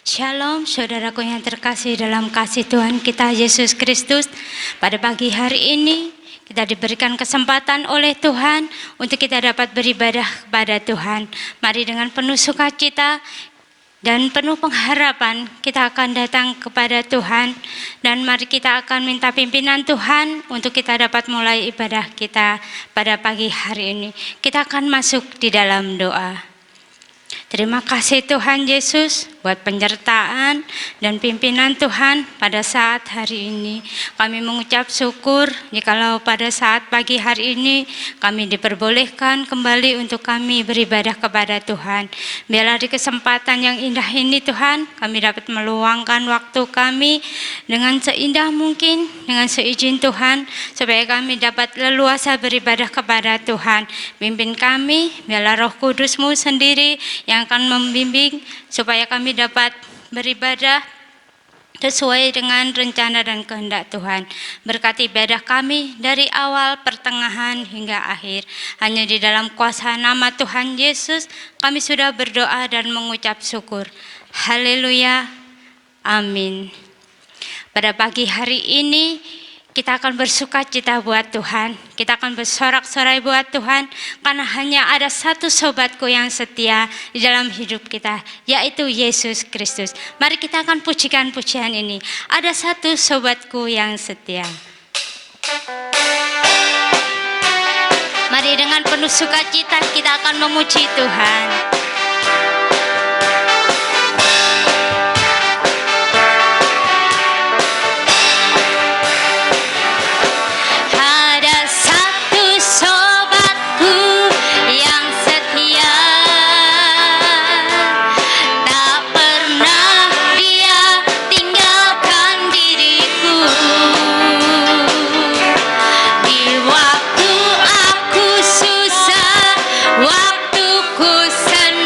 Shalom saudaraku yang terkasih dalam kasih Tuhan kita Yesus Kristus. Pada pagi hari ini kita diberikan kesempatan oleh Tuhan untuk kita dapat beribadah kepada Tuhan. Mari dengan penuh sukacita dan penuh pengharapan kita akan datang kepada Tuhan. Dan mari kita akan minta pimpinan Tuhan untuk kita dapat mulai ibadah kita pada pagi hari ini. Kita akan masuk di dalam doa. Terima kasih Tuhan Yesus buat penyertaan dan pimpinan Tuhan pada saat hari ini. Kami mengucap syukur jikalau pada saat pagi hari ini kami diperbolehkan kembali untuk kami beribadah kepada Tuhan. Biarlah di kesempatan yang indah ini Tuhan, kami dapat meluangkan waktu kami dengan seindah mungkin, dengan seizin Tuhan, supaya kami dapat leluasa beribadah kepada Tuhan. Pimpin kami, biarlah Roh Kudus-Mu sendiri yang akan membimbing supaya kami dapat beribadah sesuai dengan rencana dan kehendak Tuhan. Berkati ibadah kami dari awal, pertengahan hingga akhir. Hanya di dalam kuasa nama Tuhan Yesus kami sudah berdoa dan mengucap syukur. Haleluya. Amin. Pada pagi hari ini kita akan bersukacita buat Tuhan. Kita akan bersorak-sorai buat Tuhan. Karena hanya ada satu sobatku yang setia di dalam hidup kita, yaitu Yesus Kristus. Mari kita akan pujikan pujian ini. Ada satu sobatku yang setia. Mari dengan penuh sukacita kita akan memuji Tuhan. Waktu aku susah, waktuku senang.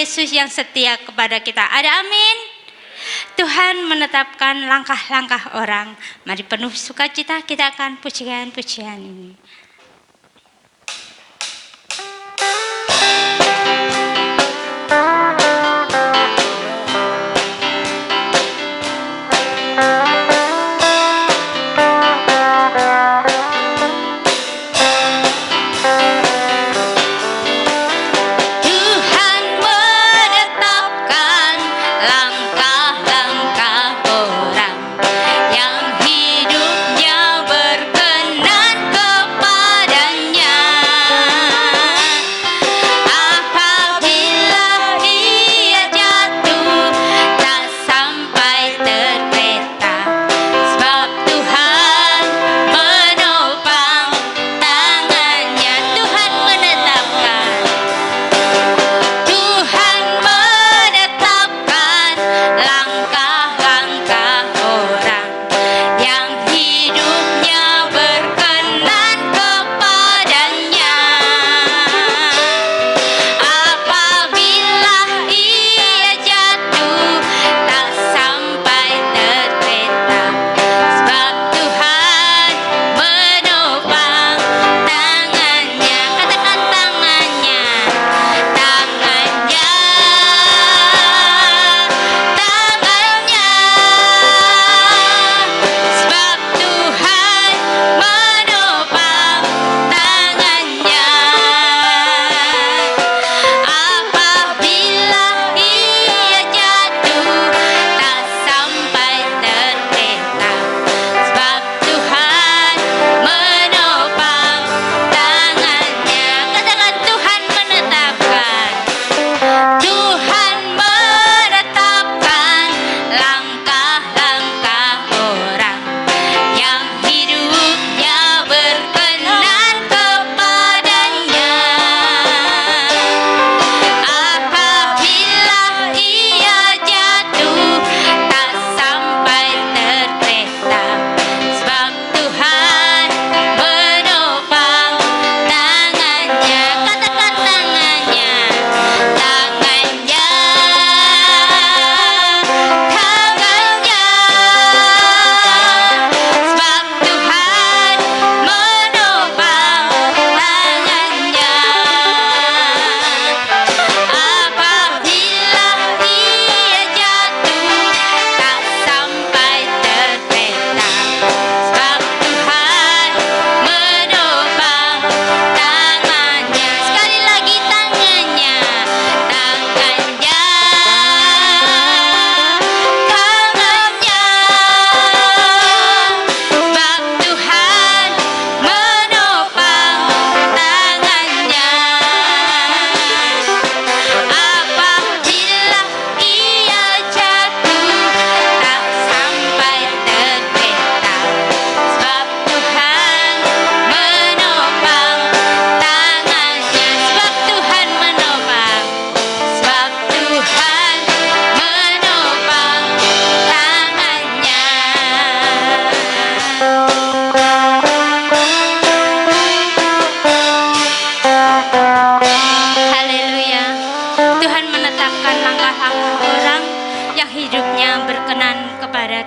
Yesus yang setia kepada kita. Ada amin? Tuhan menetapkan langkah-langkah orang. Mari penuh sukacita kita akan pujian-pujian ini.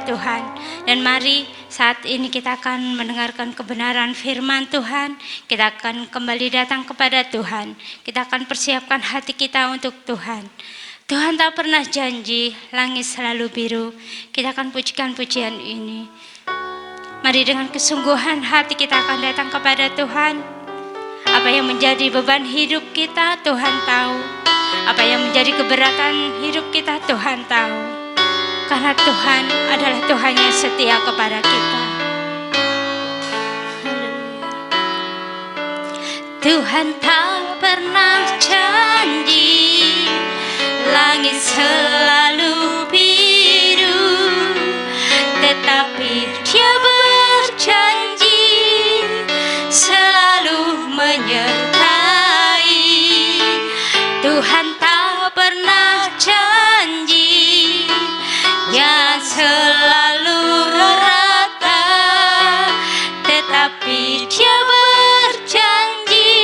Tuhan. Dan mari saat ini kita akan mendengarkan kebenaran firman Tuhan. Kita akan kembali datang kepada Tuhan. Kita akan persiapkan hati kita untuk Tuhan. Tuhan tak pernah janji langit selalu biru. Kita akan pujikan pujian ini. Mari dengan kesungguhan hati kita akan datang kepada Tuhan. Apa yang menjadi beban hidup kita Tuhan tahu. Apa yang menjadi keberatan hidup kita Tuhan tahu. Karena Tuhan adalah Tuhan yang setia kepada kita. Tuhan tak pernah janji langit selalu biru, tetapi Dia berjanji selalu menyertai. Tuhan tak pernah janji yang selalu rata, tetapi Dia berjanji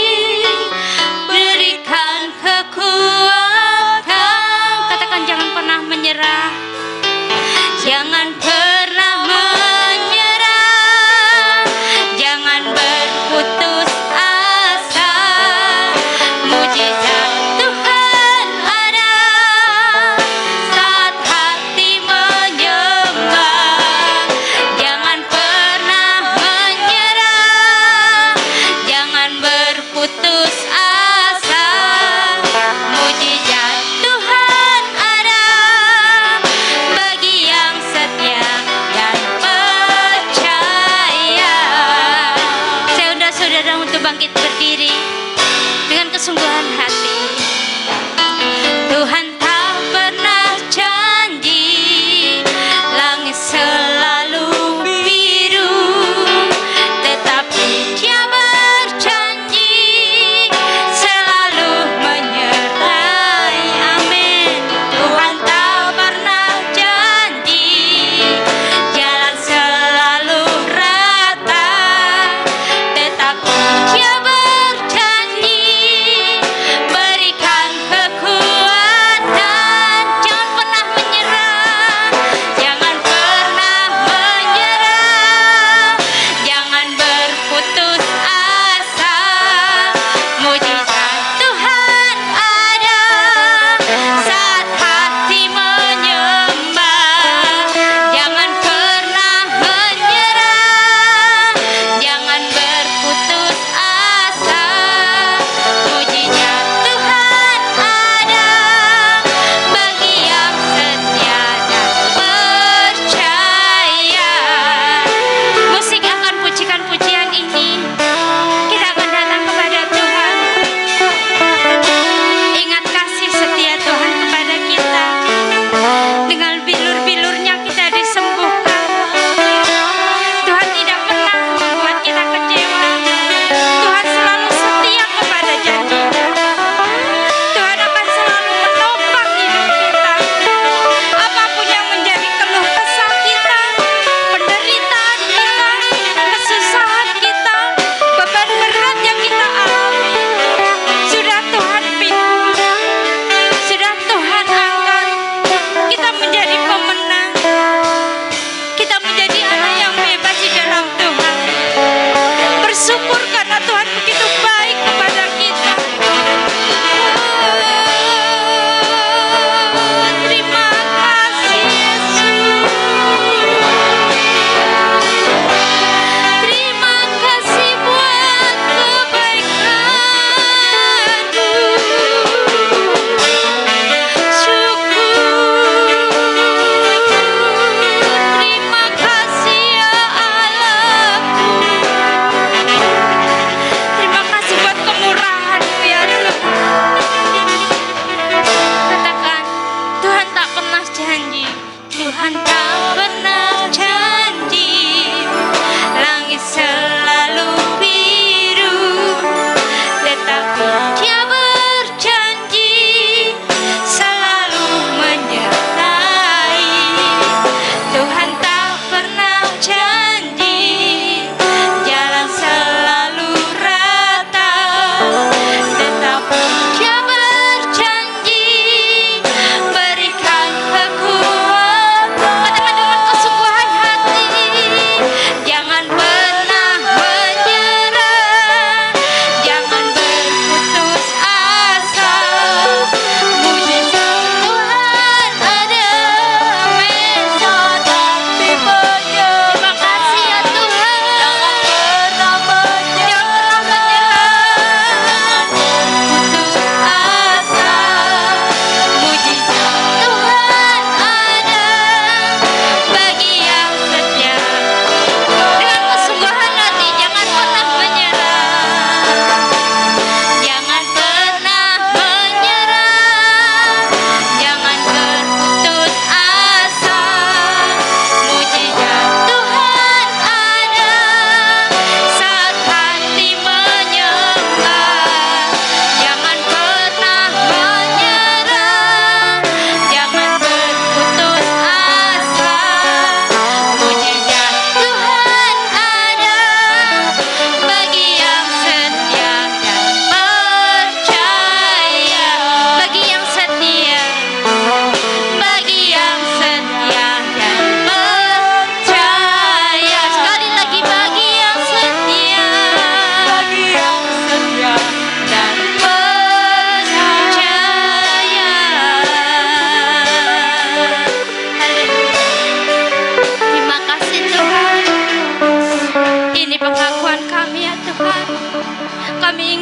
berikan kekuatan Jangan pernah menyerah, jangan berputus asa. Mujizat Tuhan ada saat hati menyembah. Jangan pernah menyerah, jangan berputus asa. Mujizat Tuhan ada bagi yang setia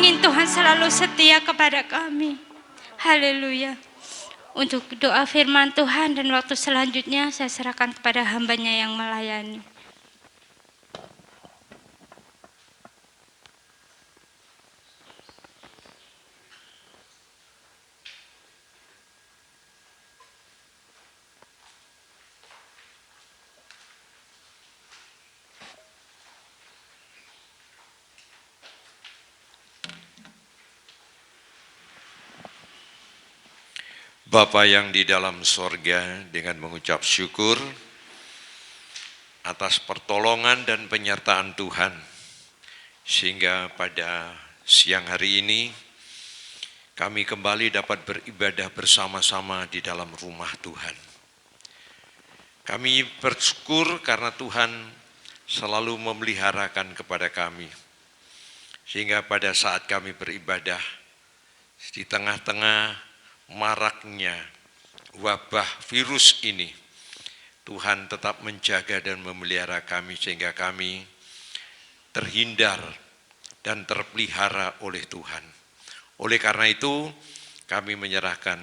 ingin Tuhan selalu setia kepada kami. Haleluya. Untuk doa firman Tuhan dan waktu selanjutnya saya serahkan kepada hambanya yang melayani. Bapa yang di dalam sorga, dengan mengucap syukur atas pertolongan dan penyertaan Tuhan, sehingga pada siang hari ini kami kembali dapat beribadah bersama-sama di dalam rumah Tuhan. Kami bersyukur karena Tuhan selalu memeliharakan kepada kami, sehingga pada saat kami beribadah di tengah-tengah maraknya wabah virus ini, Tuhan tetap menjaga dan memelihara kami sehingga kami terhindar dan terpelihara oleh Tuhan. Oleh karena itu, kami menyerahkan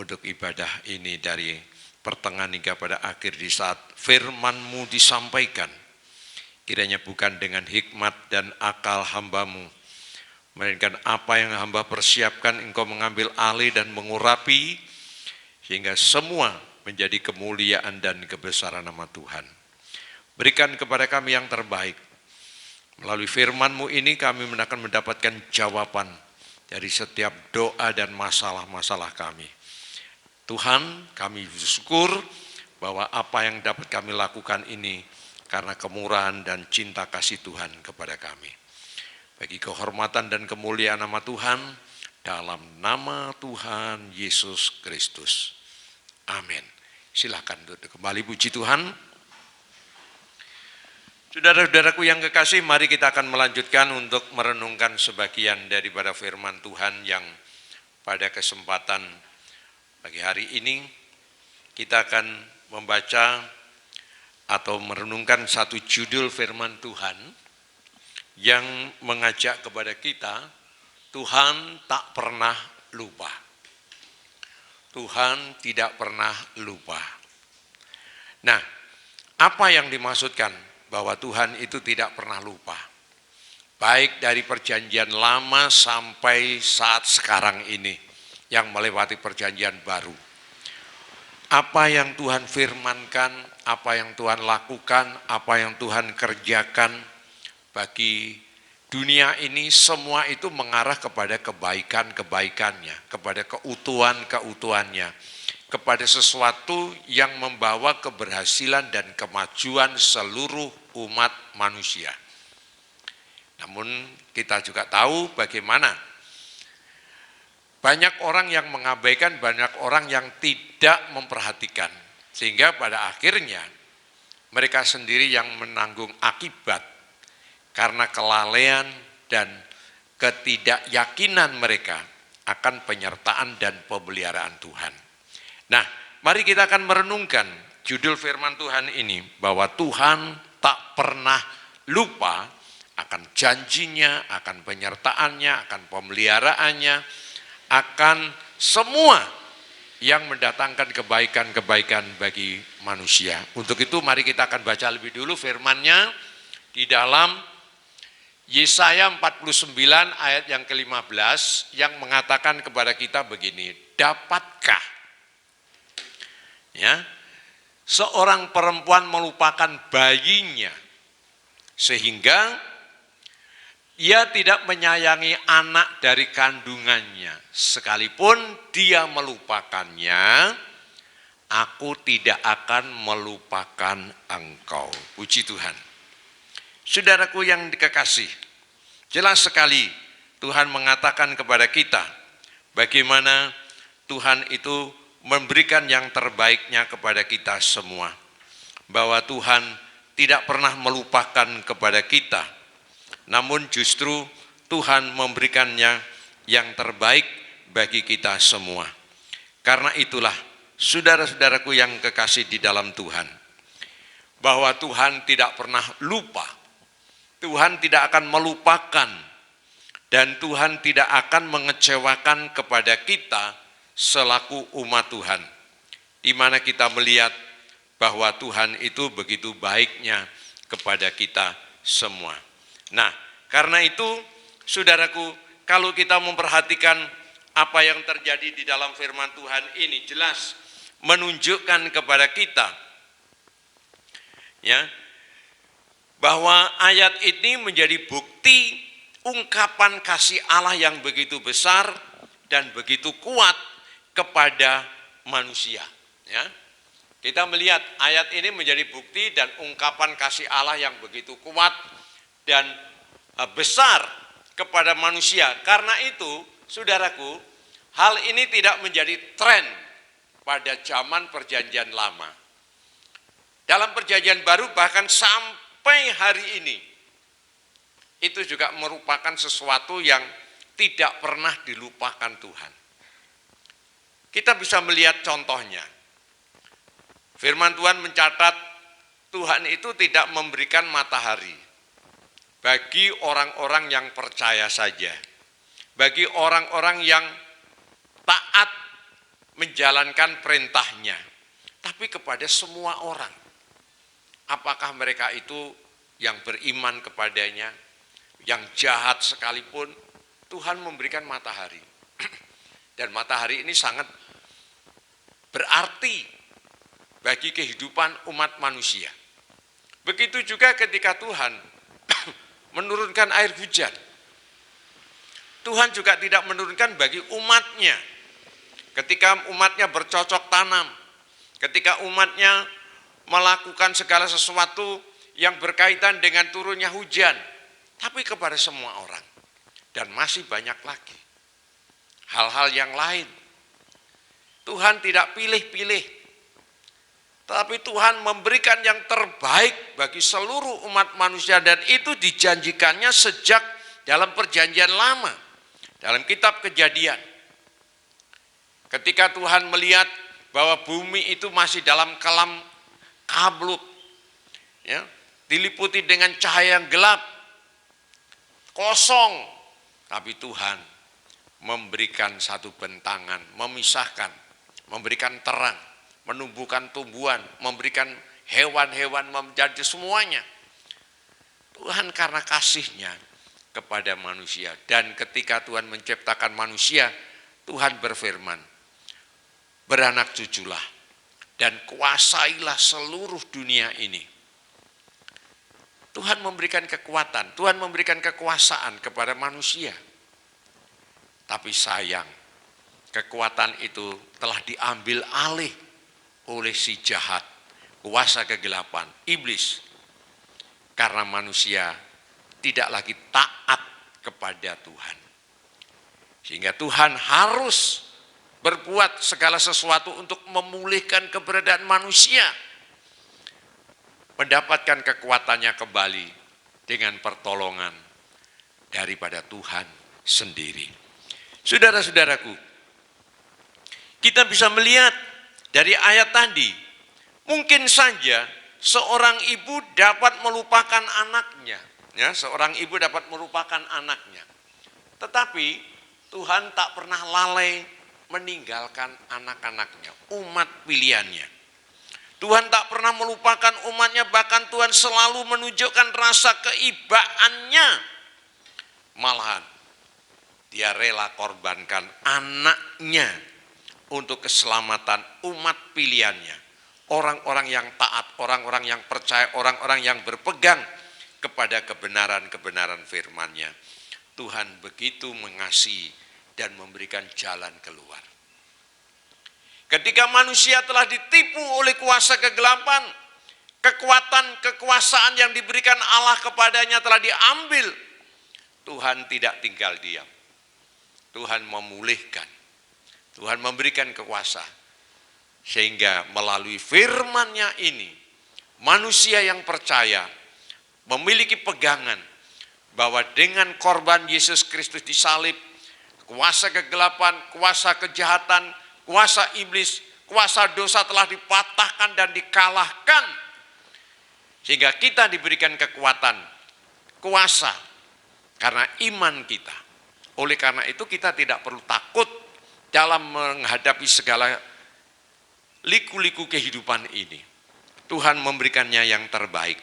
untuk ibadah ini dari pertengahan hingga pada akhir di saat firman-Mu disampaikan. Kiranya bukan dengan hikmat dan akal hamba-Mu, melainkan apa yang hamba persiapkan Engkau mengambil alih dan mengurapi, sehingga semua menjadi kemuliaan dan kebesaran nama Tuhan. Berikan kepada kami yang terbaik. Melalui firman-Mu ini kami akan mendapatkan jawaban dari setiap doa dan masalah-masalah kami. Tuhan, kami bersyukur bahwa apa yang dapat kami lakukan ini karena kemurahan dan cinta kasih Tuhan kepada kami. Bagi kehormatan dan kemuliaan nama Tuhan, dalam nama Tuhan Yesus Kristus. Amin. Silakan duduk kembali, puji Tuhan. Saudara-saudaraku yang kekasih, mari kita akan melanjutkan untuk merenungkan sebagian daripada firman Tuhan yang pada kesempatan pagi hari ini kita akan membaca atau merenungkan satu judul firman Tuhan yang mengajak kepada kita, Tuhan tak pernah lupa. Tuhan tidak pernah lupa. Nah, apa yang dimaksudkan bahwa Tuhan itu tidak pernah lupa? Baik dari perjanjian lama sampai saat sekarang ini, yang melewati perjanjian baru. Apa yang Tuhan firmankan, apa yang Tuhan lakukan, apa yang Tuhan kerjakan, bagi dunia ini semua itu mengarah kepada kebaikan-kebaikannya, kepada keutuhan-keutuhannya, kepada sesuatu yang membawa keberhasilan dan kemajuan seluruh umat manusia. Namun kita juga tahu bagaimana banyak orang yang mengabaikan, banyak orang yang tidak memperhatikan, sehingga pada akhirnya mereka sendiri yang menanggung akibat karena kelalaian dan ketidakyakinan mereka akan penyertaan dan pemeliharaan Tuhan. Nah, mari kita akan merenungkan judul firman Tuhan ini, bahwa Tuhan tak pernah lupa akan janjinya, akan penyertaannya, akan pemeliharaannya, akan semua yang mendatangkan kebaikan-kebaikan bagi manusia. Untuk itu mari kita akan baca lebih dulu firman-Nya di dalam Yesaya 49 ayat yang ke-15 yang mengatakan kepada kita begini, dapatkah ya seorang perempuan melupakan bayinya sehingga ia tidak menyayangi anak dari kandungannya, sekalipun dia melupakannya, aku tidak akan melupakan engkau. Puji Tuhan. Saudaraku yang dikasihi, jelas sekali Tuhan mengatakan kepada kita bagaimana Tuhan itu memberikan yang terbaiknya kepada kita semua. Bahwa Tuhan tidak pernah melupakan kepada kita, namun justru Tuhan memberikannya yang terbaik bagi kita semua. Karena itulah saudara-saudaraku yang kekasih di dalam Tuhan, bahwa Tuhan tidak pernah lupa. Tuhan tidak akan melupakan Dan Tuhan tidak akan mengecewakan kepada kita selaku umat Tuhan, di mana kita melihat bahwa Tuhan itu begitu baiknya kepada kita semua. Nah, karena itu saudaraku, kalau kita memperhatikan apa yang terjadi di dalam firman Tuhan ini jelas menunjukkan kepada kita ya bahwa ayat ini menjadi bukti ungkapan kasih Allah yang begitu besar dan begitu kuat kepada manusia. Ya, kita melihat ayat ini menjadi bukti dan ungkapan kasih Allah yang begitu kuat dan besar kepada manusia. Karena itu, saudaraku, hal ini tidak menjadi tren pada zaman perjanjian lama. Dalam perjanjian baru bahkan sampai hari ini, itu juga merupakan sesuatu yang tidak pernah dilupakan Tuhan. Kita bisa melihat contohnya. Firman Tuhan mencatat Tuhan itu tidak memberikan matahari bagi orang-orang yang percaya saja, bagi orang-orang yang taat menjalankan perintahnya, tapi kepada semua orang. Apakah mereka itu yang beriman kepadanya, yang jahat sekalipun, Tuhan memberikan matahari. Dan matahari ini sangat berarti bagi kehidupan umat manusia. Begitu juga ketika Tuhan menurunkan air hujan. Tuhan juga tidak menurunkan bagi umatnya. Ketika umatnya bercocok tanam, ketika umatnya melakukan segala sesuatu yang berkaitan dengan turunnya hujan, tapi kepada semua orang. Dan masih banyak lagi hal-hal yang lain. Tuhan tidak pilih-pilih, tapi Tuhan memberikan yang terbaik bagi seluruh umat manusia, dan itu dijanjikannya sejak dalam perjanjian lama, dalam kitab Kejadian. Ketika Tuhan melihat bahwa bumi itu masih dalam kelam kabut, ya, diliputi dengan cahaya yang gelap, kosong, tapi Tuhan memberikan satu bentangan, memisahkan, memberikan terang, menumbuhkan tumbuhan, memberikan hewan-hewan, menjadi semuanya. Tuhan karena kasih-Nya kepada manusia, dan ketika Tuhan menciptakan manusia, Tuhan berfirman, beranak cuculah dan kuasailah seluruh dunia ini. Tuhan memberikan kekuatan, Tuhan memberikan kekuasaan kepada manusia. Tapi sayang, kekuatan itu telah diambil alih oleh si jahat, kuasa kegelapan, iblis. Karena manusia tidak lagi taat kepada Tuhan. Sehingga Tuhan harus berbuat segala sesuatu untuk memulihkan keberadaan manusia, mendapatkan kekuatannya kembali dengan pertolongan daripada Tuhan sendiri. Saudara-saudaraku, kita bisa melihat dari ayat tadi, mungkin saja seorang ibu dapat melupakan anaknya, ya, seorang ibu dapat melupakan anaknya. Tetapi Tuhan tak pernah lalai meninggalkan anak-anaknya, umat pilihannya. Tuhan tak pernah melupakan umatnya, bahkan Tuhan selalu menunjukkan rasa keibaannya. Malahan Dia rela korbankan anaknya untuk keselamatan umat pilihannya. Orang-orang yang taat, orang-orang yang percaya, orang-orang yang berpegang kepada kebenaran-kebenaran firman-Nya. Tuhan begitu mengasihi dan memberikan jalan keluar. Ketika manusia telah ditipu oleh kuasa kegelapan, kekuasaan yang diberikan Allah kepadanya telah diambil. Tuhan tidak tinggal diam. Tuhan memulihkan. Tuhan memberikan kekuasaan. Sehingga melalui firman-Nya ini, manusia yang percaya memiliki pegangan bahwa dengan korban Yesus Kristus disalib, kuasa kegelapan, kuasa kejahatan, kuasa iblis, kuasa dosa telah dipatahkan dan dikalahkan. Sehingga kita diberikan kekuatan, kuasa, karena iman kita. Oleh karena itu kita tidak perlu takut dalam menghadapi segala liku-liku kehidupan ini. Tuhan memberikannya yang terbaik.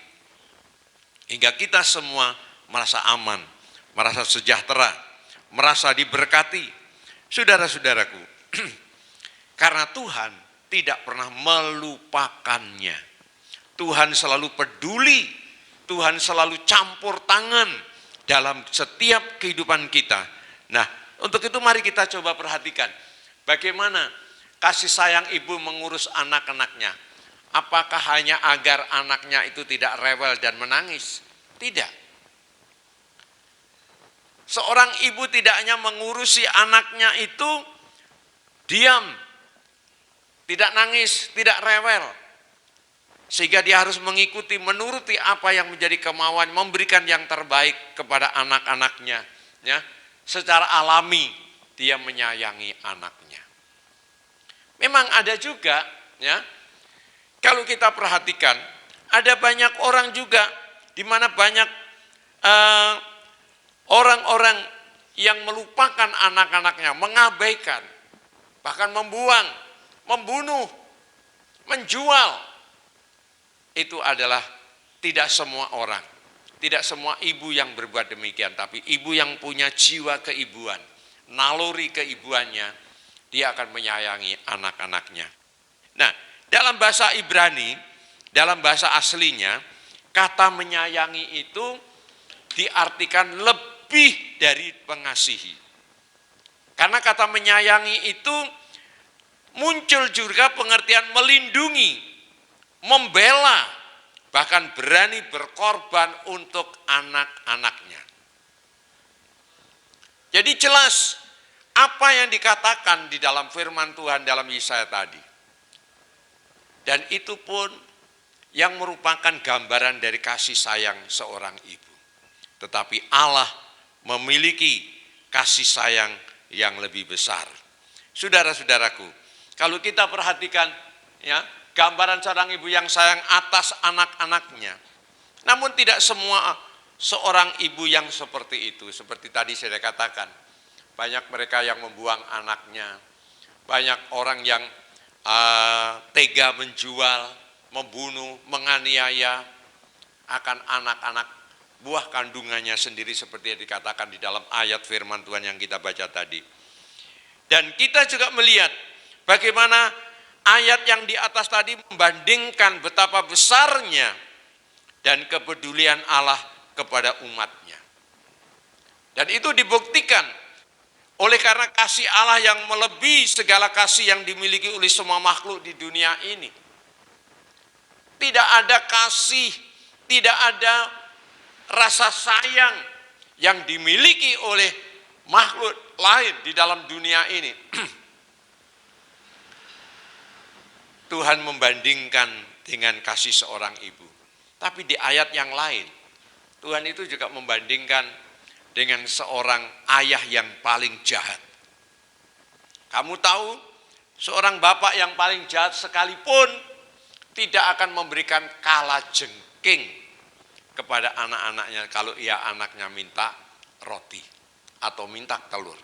Hingga kita semua merasa aman, merasa sejahtera, merasa diberkati. Saudara-saudaraku, karena Tuhan tidak pernah melupakannya. Tuhan selalu peduli, Tuhan selalu campur tangan dalam setiap kehidupan kita. Nah, untuk itu mari kita coba perhatikan bagaimana kasih sayang ibu mengurus anak-anaknya. Apakah hanya agar anaknya itu tidak rewel dan menangis? Tidak. Seorang ibu tidak hanya mengurusi anaknya itu diam, tidak nangis, tidak rewel. Sehingga dia harus mengikuti, menuruti apa yang menjadi kemauan, memberikan yang terbaik kepada anak-anaknya. Ya, secara alami dia menyayangi anaknya. Memang ada juga, ya, kalau kita perhatikan, ada banyak orang juga, di mana banyak orang-orang yang melupakan anak-anaknya, mengabaikan, bahkan membuang, membunuh, menjual. Itu adalah tidak semua orang, tidak semua ibu yang berbuat demikian, tapi ibu yang punya jiwa keibuan, naluri keibuannya, dia akan menyayangi anak-anaknya. Nah, dalam bahasa Ibrani, dalam bahasa aslinya, kata menyayangi itu diartikan lebih dari mengasihi. Karena kata menyayangi itu muncul juga pengertian melindungi, membela, bahkan berani berkorban untuk anak-anaknya. Jadi jelas apa yang dikatakan di dalam firman Tuhan dalam Yesaya tadi. Dan itu pun yang merupakan gambaran dari kasih sayang seorang ibu. Tetapi Allah memiliki kasih sayang yang lebih besar. Saudara-saudaraku, kalau kita perhatikan, ya, gambaran seorang ibu yang sayang atas anak-anaknya. Namun tidak semua seorang ibu yang seperti itu. Seperti tadi saya katakan, banyak mereka yang membuang anaknya. Banyak orang yang tega menjual, membunuh, menganiaya akan anak-anak buah kandungannya sendiri, seperti yang dikatakan di dalam ayat firman Tuhan yang kita baca tadi. Dan kita juga melihat bagaimana ayat yang di atas tadi membandingkan betapa besarnya dan kepedulian Allah kepada umatnya. Dan itu dibuktikan oleh karena kasih Allah yang melebihi segala kasih yang dimiliki oleh semua makhluk di dunia ini. Tidak ada kasih, tidak ada rasa sayang yang dimiliki oleh makhluk lain di dalam dunia ini. Tuhan membandingkan dengan kasih seorang ibu. Tapi di ayat yang lain, Tuhan itu juga membandingkan dengan seorang ayah yang paling jahat. Kamu tahu, seorang bapak yang paling jahat sekalipun tidak akan memberikan kalajengking kepada anak-anaknya kalau anaknya minta roti atau minta telur.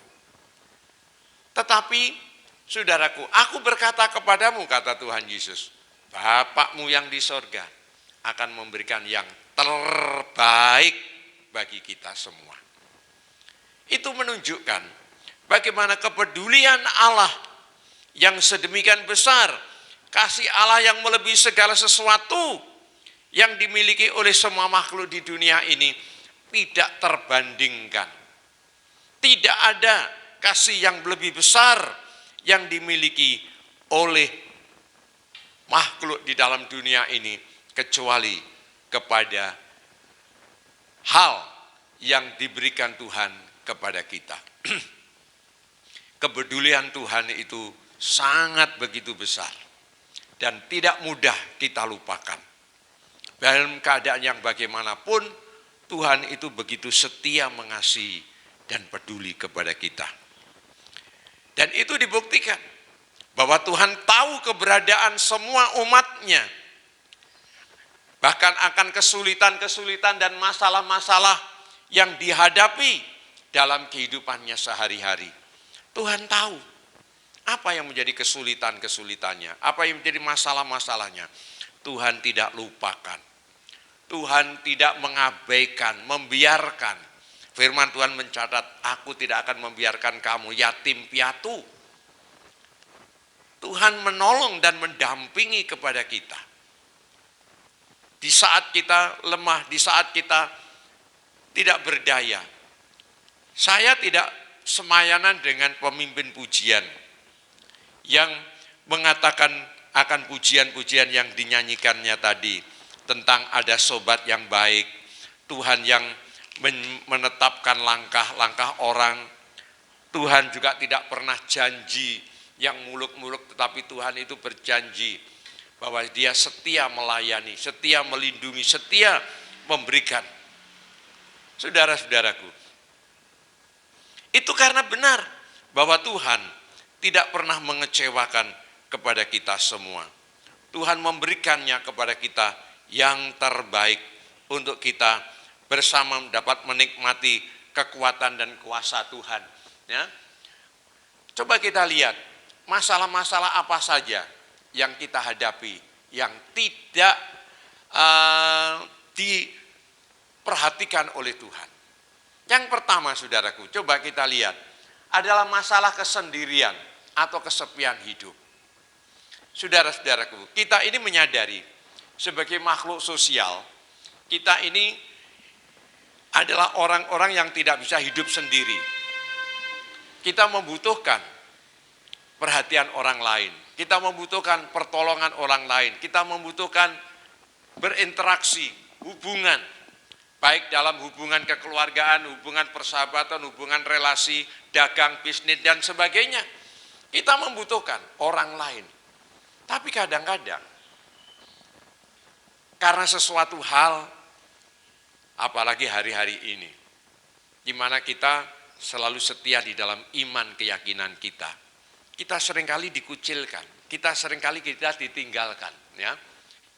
Tetapi saudaraku, aku berkata kepadamu, kata Tuhan Yesus, Bapakmu yang di sorga akan memberikan yang terbaik bagi kita semua. Itu menunjukkan bagaimana kepedulian Allah yang sedemikian besar, kasih Allah yang melebihi segala sesuatu yang dimiliki oleh semua makhluk di dunia ini tidak terbandingkan. Tidak ada kasih yang lebih besar yang dimiliki oleh makhluk di dalam dunia ini kecuali kepada hal yang diberikan Tuhan kepada kita. Kepedulian Tuhan itu sangat begitu besar dan tidak mudah kita lupakan. Dalam keadaan yang bagaimanapun, Tuhan itu begitu setia mengasihi dan peduli kepada kita. Dan itu dibuktikan bahwa Tuhan tahu keberadaan semua umatnya. Bahkan akan kesulitan-kesulitan dan masalah-masalah yang dihadapi, dalam kehidupannya sehari-hari. Tuhan tahu apa yang menjadi kesulitan-kesulitannya, apa yang menjadi masalah-masalahnya. Tuhan tidak lupakan. Tuhan tidak mengabaikan, membiarkan. Firman Tuhan mencatat, aku tidak akan membiarkan kamu yatim piatu. Tuhan menolong dan mendampingi kepada kita. Di saat kita lemah, di saat kita tidak berdaya. Saya tidak semayanan dengan pemimpin pujian yang mengatakan akan pujian-pujian yang dinyanyikannya tadi tentang ada sobat yang baik, Tuhan yang menetapkan langkah-langkah orang. Tuhan juga tidak pernah janji yang muluk-muluk, tetapi Tuhan itu berjanji bahwa Dia setia melayani, setia melindungi, setia memberikan. Saudara-saudaraku, itu karena benar bahwa Tuhan tidak pernah mengecewakan kepada kita semua. Tuhan memberikannya kepada kita yang terbaik untuk kita bersama dapat menikmati kekuatan dan kuasa Tuhan. Ya. Coba kita lihat masalah-masalah apa saja yang kita hadapi yang tidak diperhatikan oleh Tuhan. Yang pertama, saudaraku, coba kita lihat adalah masalah kesendirian atau kesepian hidup. Saudara-saudaraku, kita ini menyadari sebagai makhluk sosial, kita ini adalah orang-orang yang tidak bisa hidup sendiri. Kita membutuhkan perhatian orang lain, kita membutuhkan pertolongan orang lain, kita membutuhkan berinteraksi, hubungan, baik dalam hubungan kekeluargaan, hubungan persahabatan, hubungan relasi, dagang, bisnis, dan sebagainya. Kita membutuhkan orang lain. Tapi kadang-kadang, karena sesuatu hal, apalagi hari-hari ini, di mana kita selalu setia di dalam iman keyakinan kita, kita seringkali dikucilkan, kita seringkali kita ditinggalkan. Ya.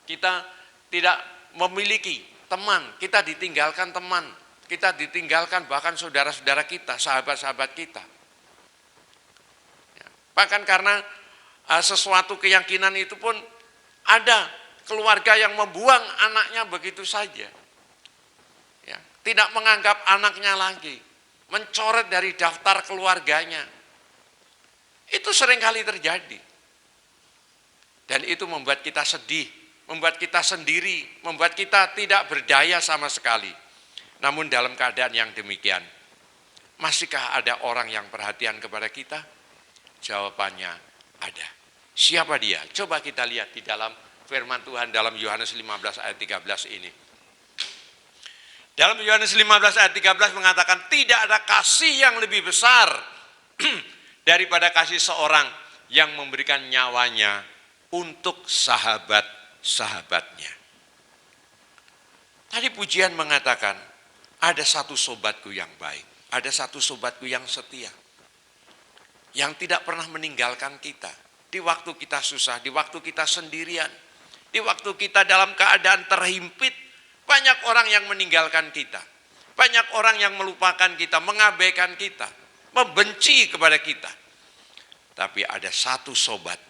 Kita tidak memiliki teman, kita ditinggalkan teman, kita ditinggalkan bahkan saudara-saudara kita, sahabat-sahabat kita. Ya. Bahkan karena sesuatu keyakinan itu pun ada keluarga yang membuang anaknya begitu saja. Ya. Tidak menganggap anaknya lagi, mencoret dari daftar keluarganya. Itu seringkali terjadi. Dan itu membuat kita sedih, membuat kita sendiri, membuat kita tidak berdaya sama sekali. Namun dalam keadaan yang demikian, masihkah ada orang yang perhatian kepada kita? Jawabannya ada. Siapa dia? Coba kita lihat di dalam firman Tuhan dalam Yohanes 15 ayat 13 ini. Dalam Yohanes 15 ayat 13 mengatakan, tidak ada kasih yang lebih besar daripada kasih seorang yang memberikan nyawanya untuk sahabat-sahabatnya. Tadi pujian mengatakan, ada satu sobatku yang baik, ada satu sobatku yang setia, yang tidak pernah meninggalkan kita, di waktu kita susah, di waktu kita sendirian, di waktu kita dalam keadaan terhimpit. Banyak orang yang meninggalkan kita, banyak orang yang melupakan kita, mengabaikan kita, membenci kepada kita. Tapi ada satu sobat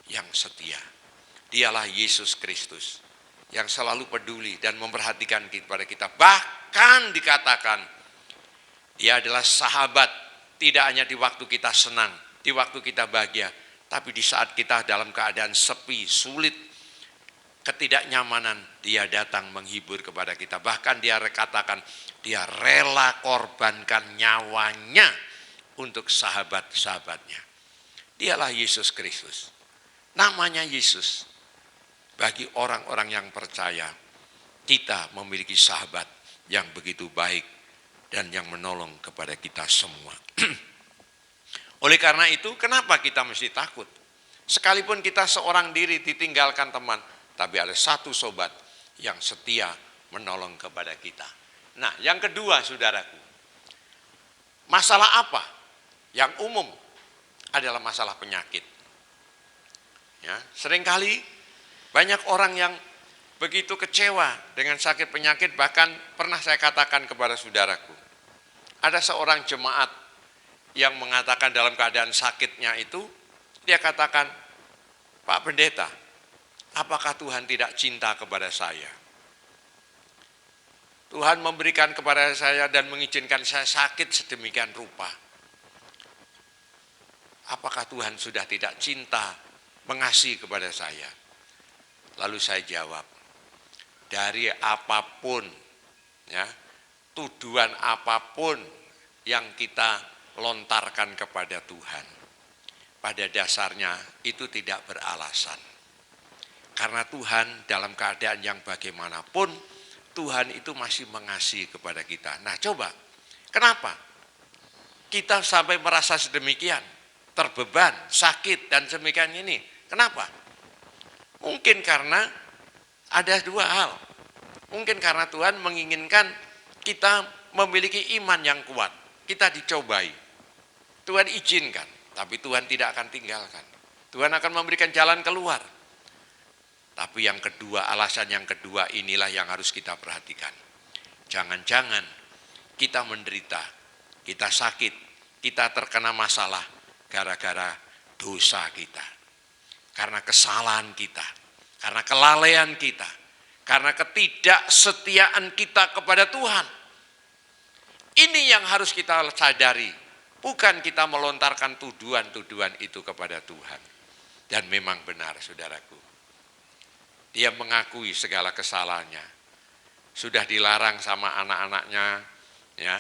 yang setia. Dialah Yesus Kristus yang selalu peduli dan memperhatikan kepada kita. Bahkan dikatakan Dia adalah sahabat, tidak hanya di waktu kita senang, di waktu kita bahagia, tapi di saat kita dalam keadaan sepi, sulit, ketidaknyamanan, Dia datang menghibur kepada kita. Bahkan Dia katakan, Dia rela korbankan nyawanya untuk sahabat-sahabatnya. Dialah Yesus Kristus. Namanya Yesus. Bagi orang-orang yang percaya, kita memiliki sahabat yang begitu baik dan yang menolong kepada kita semua. Oleh karena itu, kenapa kita mesti takut? Sekalipun kita seorang diri ditinggalkan teman, tapi ada satu sobat yang setia menolong kepada kita. Nah, yang kedua, saudaraku, masalah apa yang umum adalah masalah penyakit. Ya, seringkali banyak orang yang begitu kecewa dengan sakit penyakit, bahkan pernah saya katakan kepada saudaraku, Ada seorang jemaat yang mengatakan dalam keadaan sakitnya itu, dia katakan, Pak Pendeta, apakah Tuhan tidak cinta kepada saya? Tuhan memberikan kepada saya dan mengizinkan saya sakit sedemikian rupa. Apakah Tuhan sudah tidak cinta, mengasihi kepada saya? Lalu saya jawab, dari apapun, ya, tuduhan apapun yang kita lontarkan kepada Tuhan, pada dasarnya itu tidak beralasan. Karena Tuhan dalam keadaan yang bagaimanapun, Tuhan itu masih mengasihi kepada kita. Nah coba, kenapa kita sampai merasa sedemikian, terbeban, sakit, dan demikian ini? Kenapa? Mungkin karena ada dua hal. Mungkin karena Tuhan menginginkan kita memiliki iman yang kuat. Kita dicobai. Tuhan izinkan, tapi Tuhan tidak akan tinggalkan. Tuhan akan memberikan jalan keluar. Tapi yang kedua, alasan yang kedua inilah yang harus kita perhatikan. Jangan-jangan kita menderita, kita sakit, kita terkena masalah gara-gara dosa kita. Karena kesalahan kita, karena kelalaian kita, karena ketidaksetiaan kita kepada Tuhan. Ini yang harus kita sadari, bukan kita melontarkan tuduhan-tuduhan itu kepada Tuhan. Dan memang benar, saudaraku. Dia mengakui segala kesalahannya. Sudah dilarang sama anak-anaknya, ya.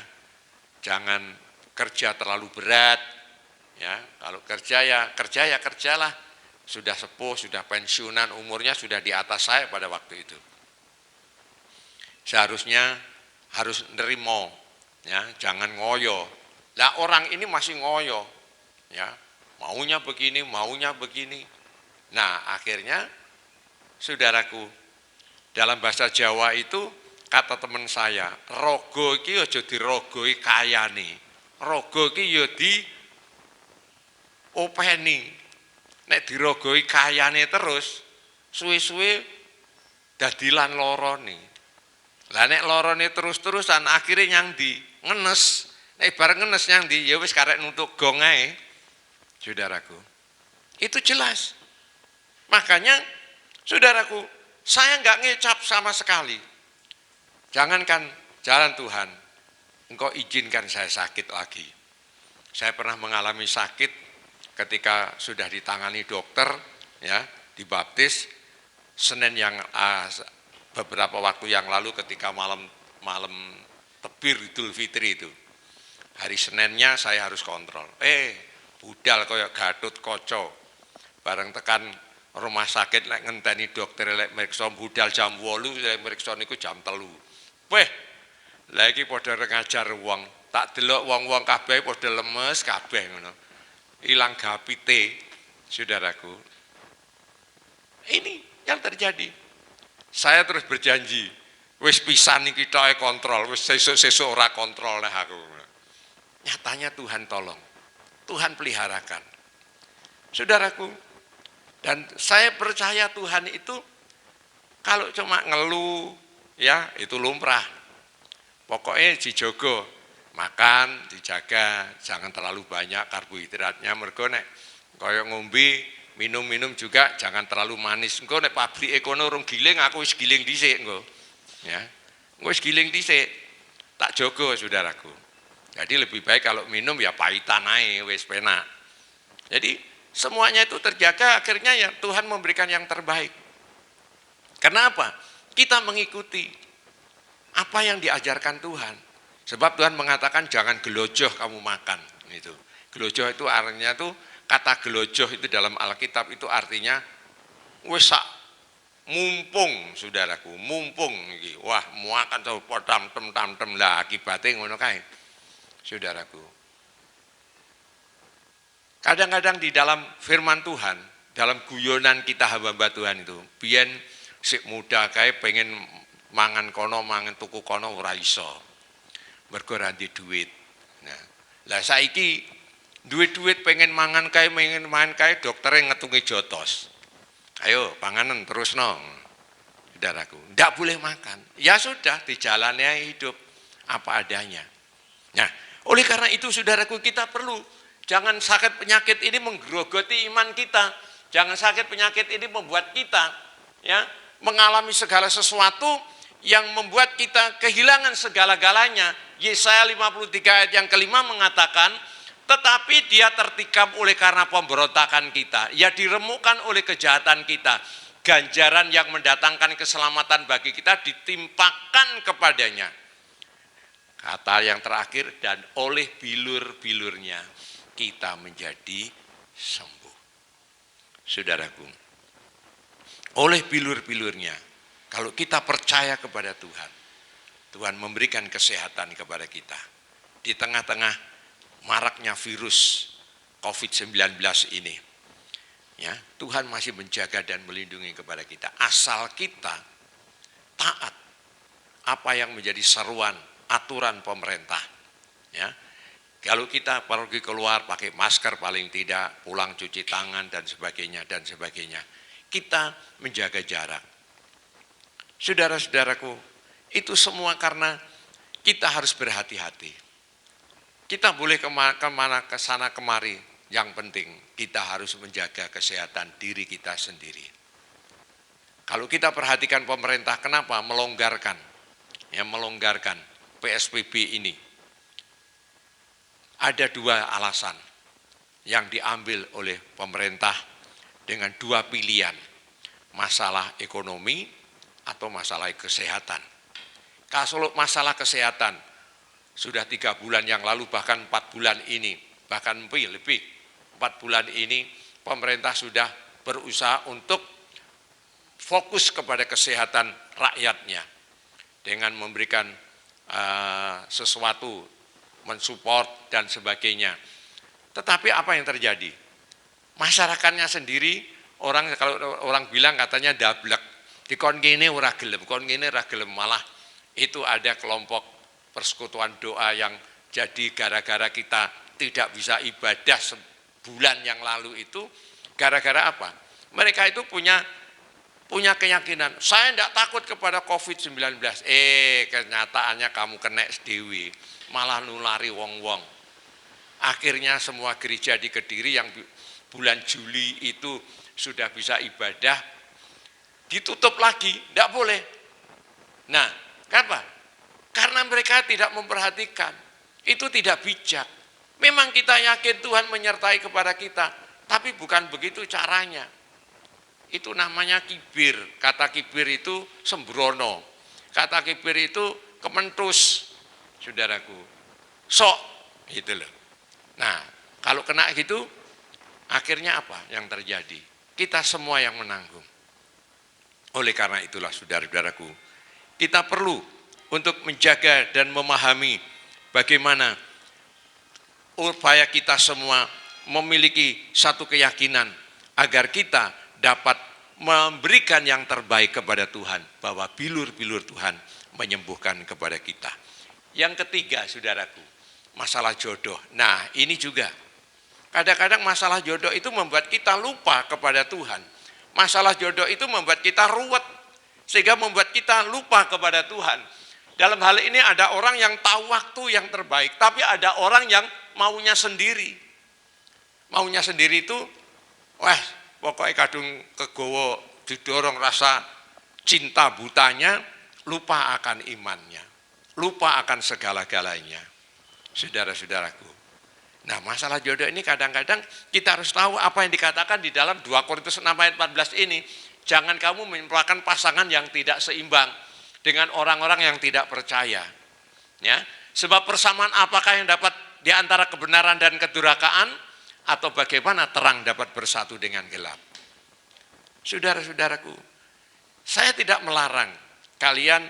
Jangan kerja terlalu berat, ya. Kalau kerja ya kerjalah. Sudah sepuh, sudah pensiunan, umurnya sudah di atas saya pada waktu itu. Seharusnya harus nerimo, ya, jangan ngoyo. Lah orang ini masih ngoyo, ya. Maunya begini. Nah, akhirnya saudaraku, dalam bahasa Jawa itu kata teman saya, rogo iki aja dirogoi kayane. Rogo iki ya di openi. Nek dirogoi kayane terus, suwe-suwe dadilan lorone. Lah nek lorone terus-terusan akhirnya nyang di ngenes. Nek bareng ngenes nyang di ya wis karek nutuk gong ae. Saudaraku. Itu jelas. Makanya saudaraku, saya enggak ngecap sama sekali. Jangankan jalan Tuhan, Engkau izinkan saya sakit lagi. Saya pernah mengalami sakit ketika sudah ditangani dokter, ya, dibaptis Senin yang beberapa waktu yang lalu ketika malam tebir Idul Fitri itu. Hari Seninnya saya harus kontrol. Budal koyok Gatot Koco. Bareng tekan rumah sakit lek ngenteni dokter lek meriksa budal jam 8, lek meriksa niku jam 3. Weh, lagi padha ngajar wong. Tak delok wong-wong kabeh padha lemes kabeh ngono. Ilang gapite, saudaraku. Ini yang terjadi. Saya terus berjanji, wis pisan iki tok kontrol, wis sesuk-sesuk ora kontrol nek aku. Nyatanya Tuhan tolong. Tuhan peliharakan. Saudaraku, dan saya percaya Tuhan itu kalau cuma ngeluh, ya itu lumrah. Pokoknya dijogo, makan, dijaga, jangan terlalu banyak karbohidratnya. Mergo nek kaya ngombe, minum-minum juga jangan terlalu manis. Engko nek pabrike kono urung giling, aku wis giling dhisik engko. Ya. Wis giling dhisik. Tak jogo saudaraku. Jadi lebih baik kalau minum ya pahitan ae wis penak. Jadi semuanya itu terjaga, akhirnya ya Tuhan memberikan yang terbaik. Kenapa? Kita mengikuti apa yang diajarkan Tuhan. Sebab Tuhan mengatakan jangan gelojoh kamu makan. Itu. Gelojoh itu artinya tuh, kata gelojoh itu dalam Alkitab itu artinya wis sak mumpung saudaraku, mumpung iki. Wah, muakan to tam lah akibate ngono kae. Saudaraku. Kadang-kadang di dalam firman Tuhan, dalam guyonan kita hamba-hamba Tuhan itu, biyen sik muda kae pengen mangan kono, mangan tuku kono ora iso. Mergo ora ndek duit. Nah, lah saiki duit-duit pengen mangan kae, doktere ngetungi jotos. Ayo panganan terus no. Saudaraku, ndak boleh makan. Ya sudah, dijalani hidup apa adanya. Nah, Oleh karena itu saudaraku, kita perlu, jangan sakit penyakit ini menggerogoti iman kita. Jangan sakit penyakit ini membuat kita ya mengalami segala sesuatu yang membuat kita kehilangan segala-galanya. Yesaya 53 ayat yang kelima mengatakan, tetapi dia tertikam oleh karena pemberontakan kita, ia diremukkan oleh kejahatan kita, ganjaran yang mendatangkan keselamatan bagi kita ditimpakan kepadanya. Kata yang terakhir, dan oleh bilur-bilurnya kita menjadi sembuh. Saudaraku, oleh bilur-bilurnya, kalau kita percaya kepada Tuhan, Tuhan memberikan kesehatan kepada kita. Di tengah-tengah maraknya virus COVID-19 ini, ya, Tuhan masih menjaga dan melindungi kepada kita. Asal kita taat apa yang menjadi seruan, aturan pemerintah. Ya, kalau kita pergi keluar pakai masker paling tidak, pulang cuci tangan dan sebagainya dan sebagainya. Kita menjaga jarak. Saudara-saudaraku, itu semua karena kita harus berhati-hati. Kita boleh kemana ke sana kemari, yang penting kita harus menjaga kesehatan diri kita sendiri. Kalau kita perhatikan pemerintah, kenapa melonggarkan? Ya, melonggarkan PSBB ini. Ada dua alasan yang diambil oleh pemerintah dengan dua pilihan, masalah ekonomi atau masalah kesehatan. Kalau masalah kesehatan, sudah 3 bulan yang lalu, bahkan 4 bulan ini, bahkan lebih 4 bulan ini, pemerintah sudah berusaha untuk fokus kepada kesehatan rakyatnya dengan memberikan sesuatu, mensupport dan sebagainya. Tetapi apa yang terjadi? Masyarakatnya sendiri, kalau orang bilang katanya dablek, dikon gini ora gelem, kon gini ora gelem, malah itu ada kelompok persekutuan doa yang jadi gara-gara kita tidak bisa ibadah sebulan yang lalu itu, gara-gara apa? Mereka itu punya keyakinan, saya tidak takut kepada COVID-19. Kenyataannya kamu kena sendiri, malah nulari wong-wong. Akhirnya semua gereja di Kediri yang bulan Juli itu sudah bisa ibadah, ditutup lagi, tidak boleh. Nah, kenapa? Karena mereka tidak memperhatikan, itu tidak bijak. Memang kita yakin Tuhan menyertai kepada kita, tapi bukan begitu caranya. Itu namanya kibir. Kata kibir itu sembrono. Kata kibir itu kementus, saudaraku. Sok, gitu loh. Nah, kalau kena gitu, akhirnya apa yang terjadi? Kita semua yang menanggung. Oleh karena itulah, saudara-saudaraku, kita perlu untuk menjaga dan memahami bagaimana upaya kita semua memiliki satu keyakinan agar kita dapat memberikan yang terbaik kepada Tuhan, bahwa bilur-bilur Tuhan menyembuhkan kepada kita. Yang ketiga, saudaraku, masalah jodoh. Nah, ini juga kadang-kadang masalah jodoh itu membuat kita lupa kepada Tuhan. Masalah jodoh itu membuat kita ruwet, sehingga membuat kita lupa kepada Tuhan. Dalam hal ini ada orang yang tahu waktu yang terbaik, tapi ada orang yang maunya sendiri. Maunya sendiri itu, wah, pokoknya kadung kegowo, didorong rasa cinta butanya, lupa akan imannya, lupa akan segala-galanya. Saudara-saudaraku, nah masalah jodoh ini kadang-kadang kita harus tahu apa yang dikatakan di dalam 2 Korintus 6 ayat 14 ini. Jangan kamu merupakan pasangan yang tidak seimbang dengan orang-orang yang tidak percaya. Ya, sebab persamaan apakah yang dapat di antara kebenaran dan kedurhakaan, atau bagaimana terang dapat bersatu dengan gelap? Saudara-saudaraku, saya tidak melarang kalian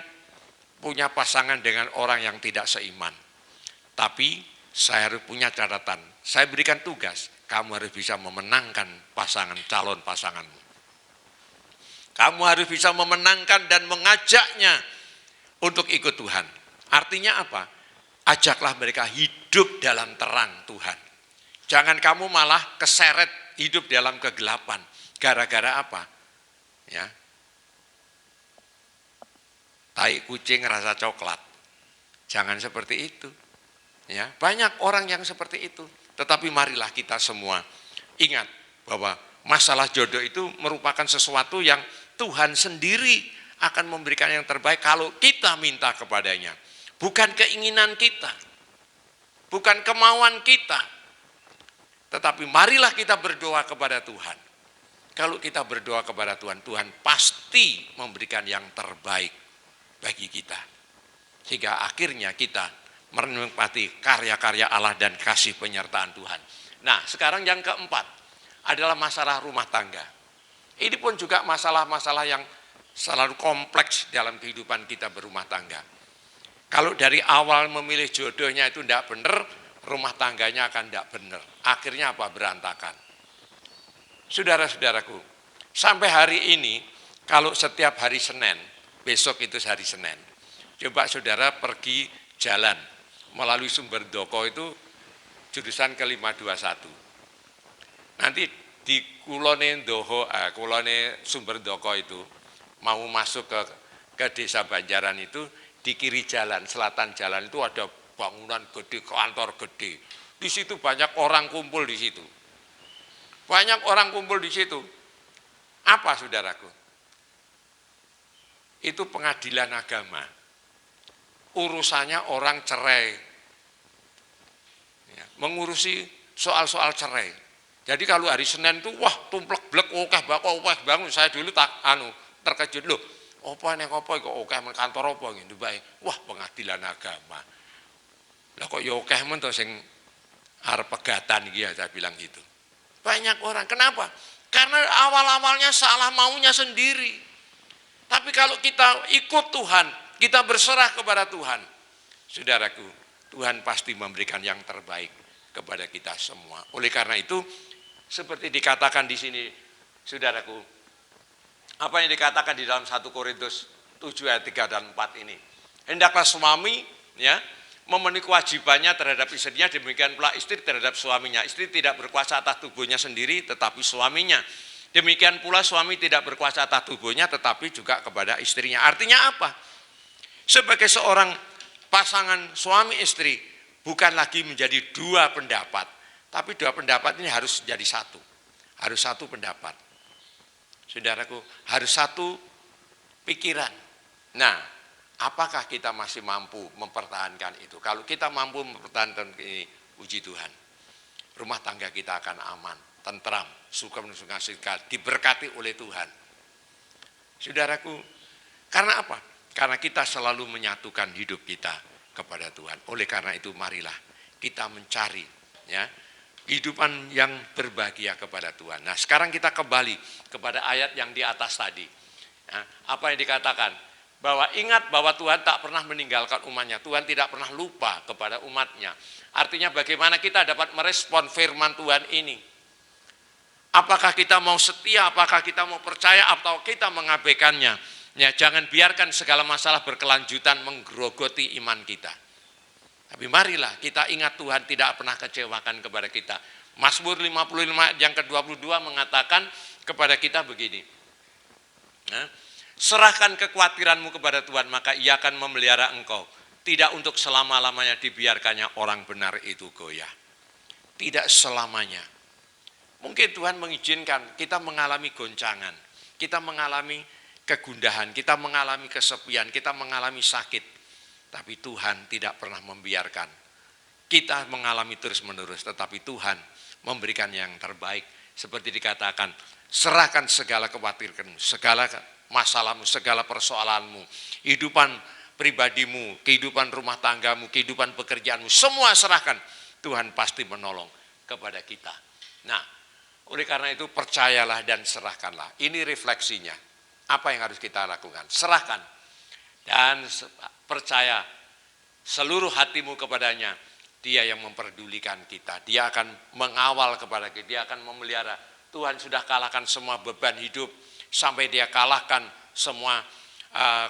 punya pasangan dengan orang yang tidak seiman. Tapi saya harus punya catatan. Saya berikan tugas, kamu harus bisa memenangkan calon pasanganmu. Kamu harus bisa memenangkan dan mengajaknya untuk ikut Tuhan. Artinya apa? Ajaklah mereka hidup dalam terang Tuhan. Jangan kamu malah keseret hidup dalam kegelapan. Gara-gara apa? Ya. Tai kucing rasa coklat. Jangan seperti itu. Ya, banyak orang yang seperti itu. Tetapi marilah kita semua ingat bahwa masalah jodoh itu merupakan sesuatu yang Tuhan sendiri akan memberikan yang terbaik kalau kita minta kepadanya. Bukan keinginan kita, bukan kemauan kita. Tetapi marilah kita berdoa kepada Tuhan. Kalau kita berdoa kepada Tuhan, Tuhan pasti memberikan yang terbaik bagi kita. Sehingga akhirnya kita menikmati karya-karya Allah dan kasih penyertaan Tuhan. Nah, sekarang yang keempat adalah masalah rumah tangga. Ini pun juga masalah-masalah yang selalu kompleks dalam kehidupan kita berumah tangga. Kalau dari awal memilih jodohnya itu tidak benar, rumah tangganya akan tidak benar. Akhirnya apa? Berantakan. Saudara-saudaraku, sampai hari ini, kalau setiap hari Senin, besok itu hari Senin, coba saudara pergi jalan melalui Sumberdoko itu jurusan ke 521. Nanti di kulone Sumberdoko itu mau masuk ke desa Banjaran itu, di kiri jalan, selatan jalan itu ada bangunan gede, kantor gede. Di situ banyak orang kumpul di situ. Banyak orang kumpul di situ. Apa saudaraku? Itu pengadilan agama. Urusannya orang cerai. Ya, mengurusi soal-soal cerai. Jadi kalau hari Senin itu wah tumplek-blek okeh bangun. Saya dulu terkejut loh. Apa nek apa kok okeh men kantor apa gitu bae. Wah, pengadilan agama. Lah kok ya okeh men to sing arep pegatan iki ya, saya bilang gitu. Banyak orang. Kenapa? Karena awal-awalnya salah maunya sendiri. Tapi kalau kita ikut Tuhan, kita berserah kepada Tuhan, saudaraku, Tuhan pasti memberikan yang terbaik kepada kita semua. Oleh karena itu, seperti dikatakan di sini, saudaraku, apa yang dikatakan di dalam 1 Korintus 7 ayat 3 dan 4 ini. Hendaklah suami ya memenuhi kewajibannya terhadap istrinya, demikian pula istri terhadap suaminya. Istri tidak berkuasa atas tubuhnya sendiri, tetapi suaminya. Demikian pula suami tidak berkuasa atas tubuhnya, tetapi juga kepada istrinya. Artinya apa? Sebagai seorang pasangan suami istri, bukan lagi menjadi dua pendapat, tapi dua pendapat ini harus jadi satu. Harus satu pendapat. Saudaraku, harus satu pikiran. Nah, apakah kita masih mampu mempertahankan itu? Kalau kita mampu mempertahankan ini, puji Tuhan, rumah tangga kita akan aman, tentram, suka diberkati oleh Tuhan. Saudaraku, karena apa? Karena kita selalu menyatukan hidup kita kepada Tuhan. Oleh karena itu, marilah kita mencari ya kehidupan yang berbahagia kepada Tuhan. Nah, sekarang kita kembali kepada ayat yang di atas tadi. Ya, apa yang dikatakan? Bahwa ingat bahwa Tuhan tak pernah meninggalkan umatnya. Tuhan tidak pernah lupa kepada umatnya. Artinya bagaimana kita dapat merespon firman Tuhan ini. Apakah kita mau setia, apakah kita mau percaya, atau kita mengabaikannya. Ya, jangan biarkan segala masalah berkelanjutan menggerogoti iman kita. Tapi marilah kita ingat Tuhan tidak pernah kecewakan kepada kita. Mazmur 55 yang ke-22 mengatakan kepada kita begini. Nah, serahkan kekhawatiranmu kepada Tuhan, maka Ia akan memelihara engkau. Tidak untuk selama-lamanya dibiarkannya orang benar itu goyah. Tidak selamanya. Mungkin Tuhan mengizinkan kita mengalami goncangan. Kita mengalami kegundahan, kita mengalami kesepian, kita mengalami sakit. Tapi Tuhan tidak pernah membiarkan kita mengalami terus-menerus. Tetapi Tuhan memberikan yang terbaik. Seperti dikatakan, serahkan segala kekhawatiranmu, segala masalahmu, segala persoalanmu, kehidupan pribadimu, kehidupan rumah tanggamu, kehidupan pekerjaanmu, semua serahkan. Tuhan pasti menolong kepada kita. Nah, oleh karena itu percayalah dan serahkanlah. Ini refleksinya. Apa yang harus kita lakukan? Serahkan dan percaya seluruh hatimu kepadanya. Dia yang memperdulikan kita. Dia akan mengawal kepada kita. Dia akan memelihara. Tuhan sudah kalahkan semua beban hidup. Sampai dia kalahkan semua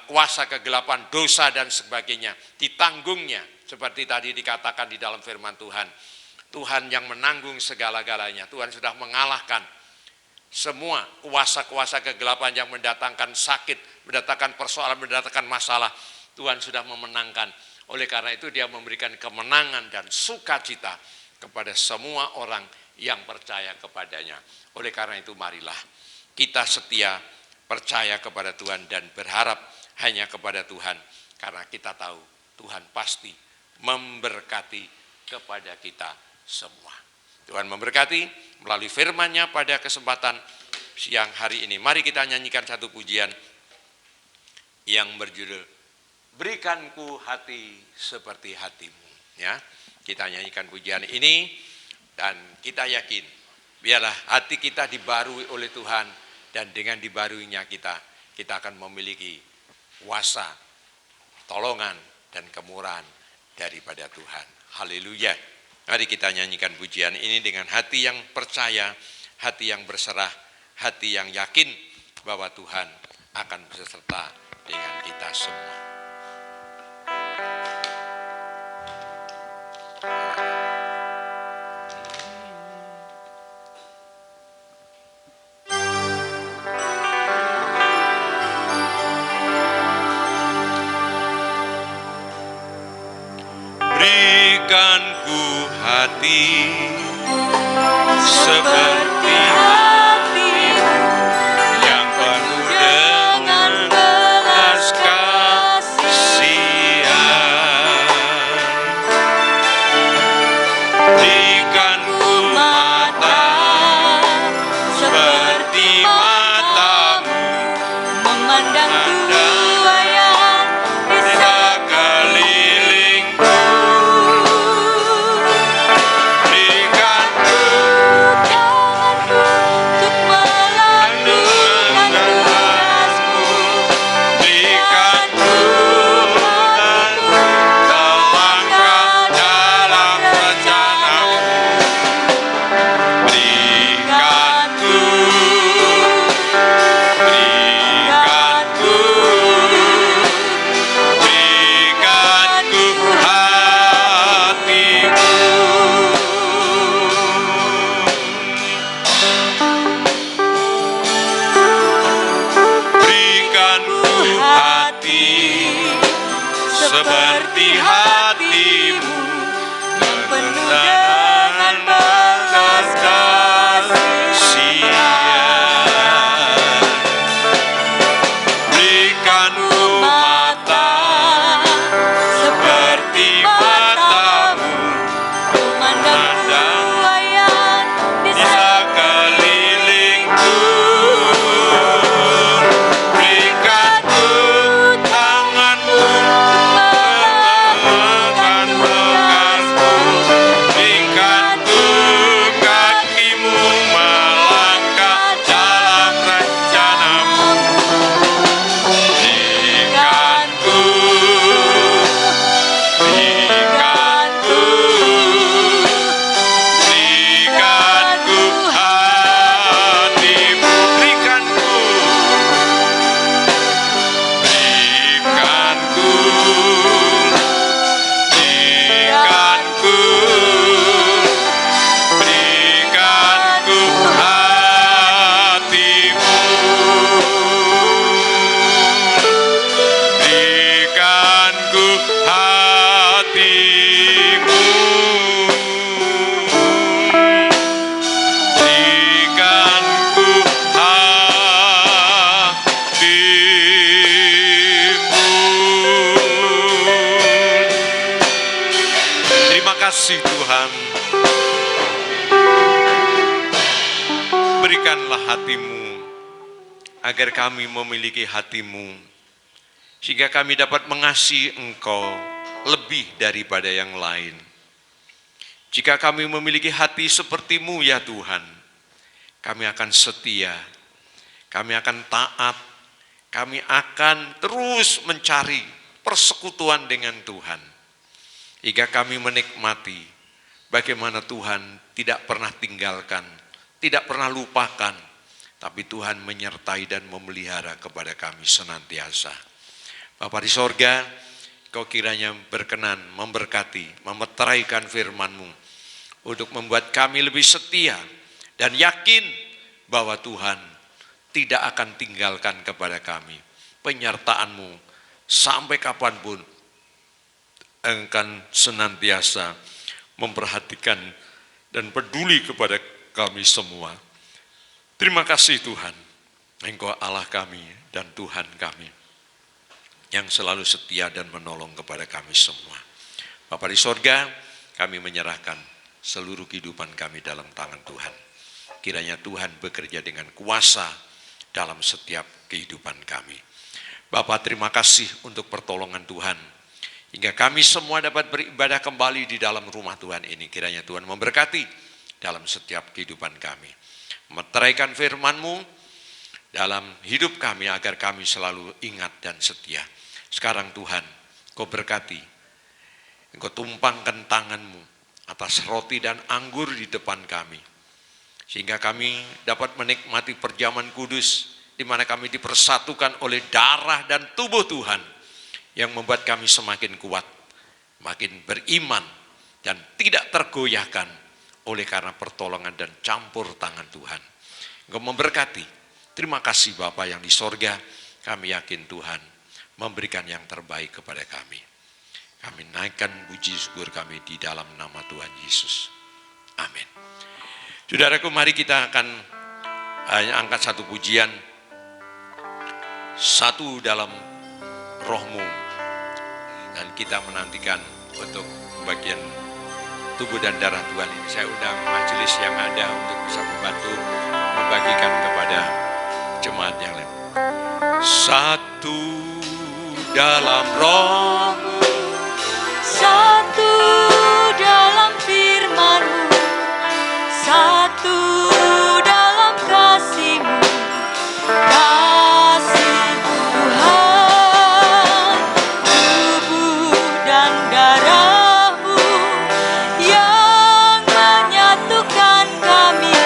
kuasa kegelapan, dosa dan sebagainya. Ditanggungnya. Seperti tadi dikatakan di dalam firman Tuhan. Tuhan yang menanggung segala-galanya. Tuhan sudah mengalahkan semua kuasa-kuasa kegelapan yang mendatangkan sakit, mendatangkan persoalan, mendatangkan masalah. Tuhan sudah memenangkan. Oleh karena itu dia memberikan kemenangan dan sukacita kepada semua orang yang percaya kepadanya. Oleh karena itu marilah kita setia percaya kepada Tuhan dan berharap hanya kepada Tuhan. Karena kita tahu Tuhan pasti memberkati kepada kita semua. Tuhan memberkati melalui firman-Nya pada kesempatan siang hari ini. Mari kita nyanyikan satu pujian yang berjudul Berikanku hati seperti hatimu. Ya, kita nyanyikan pujian ini dan kita yakin biarlah hati kita dibarui oleh Tuhan, dan dengan dibaruinya kita akan memiliki kuasa, tolongan dan kemurahan daripada Tuhan. Haleluya. Mari kita nyanyikan pujian ini dengan hati yang percaya, hati yang berserah, hati yang yakin bahwa Tuhan akan beserta dengan kita semua. Berikanku hati seperti hatimu yang penuh dengan belas kasihan. Berikanku mata seperti matamu memandang tua yang di sekelilingku. Berikanku tanganmu untuk melakukan tugasmu. Berikanku langkah dalam rencanamu. Berikanku hatimu. Berikanku hati seperti hatimu yang penuh dengan belas kasihan. Berikanku mata seperti matamu memandang tua yang di sekelilingku. Berikanku tanganmu melakukan tugasmu. Berikanku kakimu melangkah dalam rencanamu. Berikanku hatimu. Berikanku hatimu. Berikanku hatimu. Berikanku hatimu. Terima kasih Tuhan. Berikanlah hatimu agar kami memiliki hatimu, sehingga kami dapat mengasihi Engkau lebih daripada yang lain. Jika kami memiliki hati seperti-Mu ya Tuhan, kami akan setia, kami akan taat, kami akan terus mencari persekutuan dengan Tuhan, hingga kami menikmati bagaimana Tuhan tidak pernah tinggalkan, tidak pernah lupakan, tapi Tuhan menyertai dan memelihara kepada kami senantiasa. Bapa di sorga, Kau kiranya berkenan memberkati, memeteraikan firman-Mu untuk membuat kami lebih setia dan yakin bahwa Tuhan tidak akan tinggalkan kepada kami. Penyertaan-Mu sampai kapanpun akan senantiasa memperhatikan dan peduli kepada kami semua. Terima kasih Tuhan, Engkau Allah kami dan Tuhan kami, yang selalu setia dan menolong kepada kami semua. Bapa di sorga, kami menyerahkan seluruh kehidupan kami dalam tangan Tuhan. Kiranya Tuhan bekerja dengan kuasa dalam setiap kehidupan kami. Bapa, terima kasih untuk pertolongan Tuhan, hingga kami semua dapat beribadah kembali di dalam rumah Tuhan ini. Kiranya Tuhan memberkati dalam setiap kehidupan kami. Meteraikan firman-Mu dalam hidup kami agar kami selalu ingat dan setia. Sekarang Tuhan, Kau berkati, Engkau tumpangkan tangan-Mu atas roti dan anggur di depan kami, sehingga kami dapat menikmati perjamuan kudus, di mana kami dipersatukan oleh darah dan tubuh Tuhan, yang membuat kami semakin kuat, makin beriman, dan tidak tergoyahkan oleh karena pertolongan dan campur tangan Tuhan. Engkau memberkati. Terima kasih Bapa yang di sorga. Kami yakin Tuhan memberikan yang terbaik kepada kami. Kami naikkan puji syukur kami di dalam nama Tuhan Yesus. Amin. Saudaraku, mari kita akan angkat satu pujian. Satu dalam rohmu. Dan kita menantikan untuk bagian tubuh dan darah Tuhan ini. Saya undang majelis yang ada untuk bisa membantu membagikan kepada jemaat yang lain. Satu dalam rohmu, satu dalam firman-Mu, satu dalam kasih-Mu, kasih Tuhan, tubuh dan darah-Mu yang menyatukan kami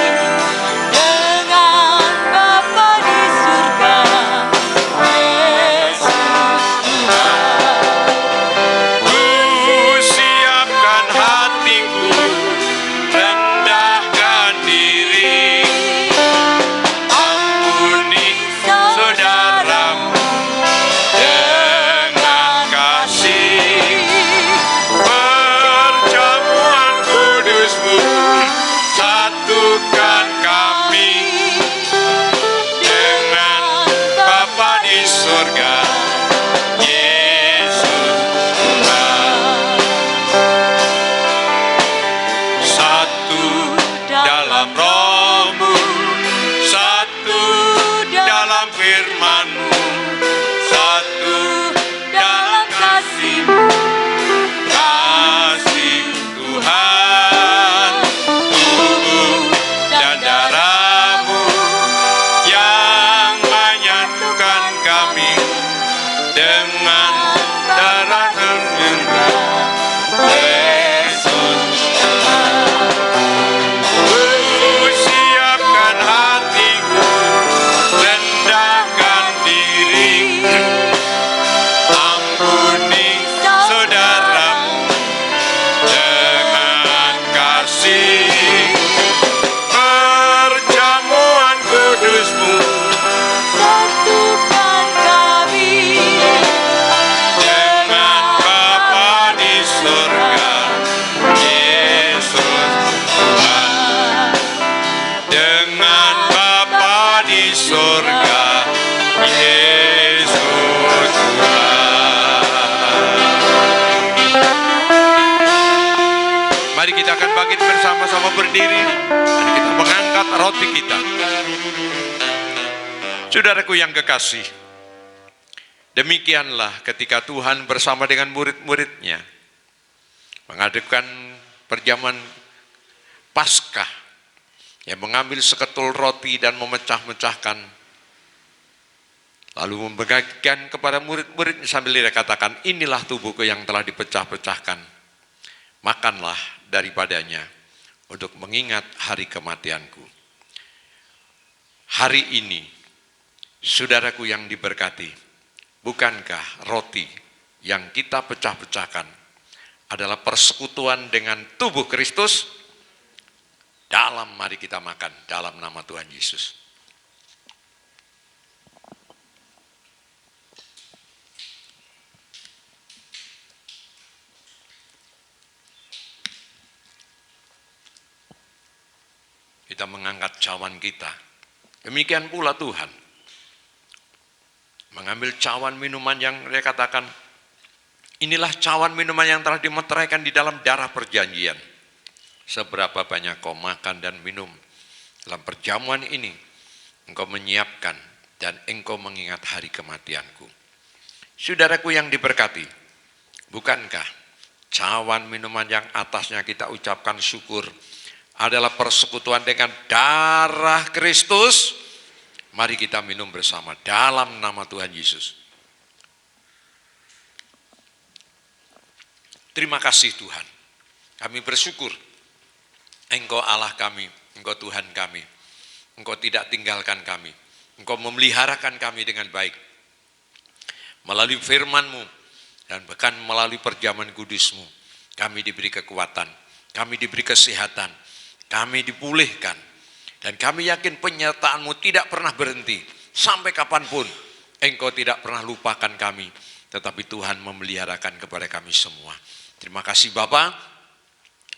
dengan Bapa di surga, Yesus Tuhan. Ku siapkan hatiku, rendahkan diri, ampuni saudaramu dengan kasih. Perjamuan kudus-Mu satukan kami dengan Bapa di surga, Yesus Tuhan. Satu dalam roh-Mu, satu dalam firman-Mu, satu dalam kasih-Mu, kasih Tuhan, tubuh dan darah-Mu yang menyatukan kami dengan darah surga, Yesus Tuhan. Ku siapkan hatiku, rendahkan diri, ampuni saudaramu dengan kasih. Perjamuan kudus-Mu Satukan kami dengan Bapa di surga, Yesus Tuhan. Dengan Bapa di surga, Yesus Tuhan. Mari kita akan bangkit bersama-sama berdiri dan kita mengangkat roti kita. Saudaraku yang kekasih, demikianlah ketika Tuhan bersama dengan murid-muridnya mengadakan perjamuan Paskah, yang mengambil seketul roti dan memecah-mecahkan, lalu membagikan kepada murid-muridnya sambil dia katakan, inilah tubuhku yang telah dipecah-pecahkan, makanlah daripadanya untuk mengingat hari kematianku. Hari ini, saudaraku yang diberkati, bukankah roti yang kita pecah-pecahkan adalah persekutuan dengan tubuh Kristus? Mari kita makan dalam nama Tuhan Yesus. kita mengangkat cawan kita. Demikian pula Tuhan mengambil cawan minuman yang dia katakan, inilah cawan minuman yang telah dimeteraikan di dalam darah perjanjian. Seberapa banyak kau makan dan minum dalam perjamuan ini, engkau menyiapkan dan engkau mengingat hari kematianku. Saudaraku yang diberkati, bukankah cawan minuman yang atasnya kita ucapkan syukur adalah persekutuan dengan darah Kristus? Mari kita minum bersama dalam nama Tuhan Yesus. Terima kasih Tuhan, kami bersyukur Engkau Allah kami, Engkau Tuhan kami, Engkau tidak tinggalkan kami, Engkau memeliharakan kami dengan baik. Melalui firman-Mu dan bahkan melalui perjamuan kudus-Mu, kami diberi kekuatan, kami diberi kesehatan, kami dipulihkan. Dan kami yakin penyertaan-Mu tidak pernah berhenti, sampai kapanpun Engkau tidak pernah lupakan kami, tetapi Tuhan memeliharakan kepada kami semua. Terima kasih Bapa,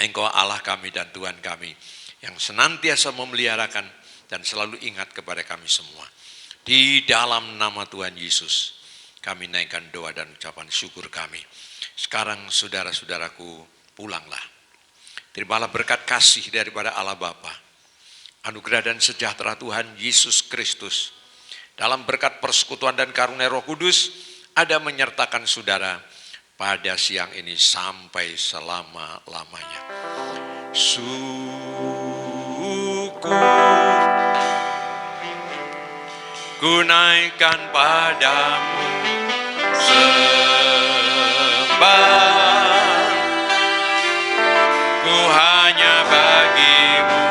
Engkau Allah kami dan Tuhan kami, yang senantiasa memeliharakan dan selalu ingat kepada kami semua. Di dalam nama Tuhan Yesus, kami naikkan doa dan ucapan syukur kami. Sekarang saudara-saudaraku, pulanglah. Terimalah berkat kasih daripada Allah Bapa, anugerah dan sejahtera Tuhan Yesus Kristus, dalam berkat persekutuan dan karunia Roh Kudus, ada menyertakan saudara pada siang ini sampai selama-lamanya. Syukur ku naikkan padamu, sembah ku hanya bagimu,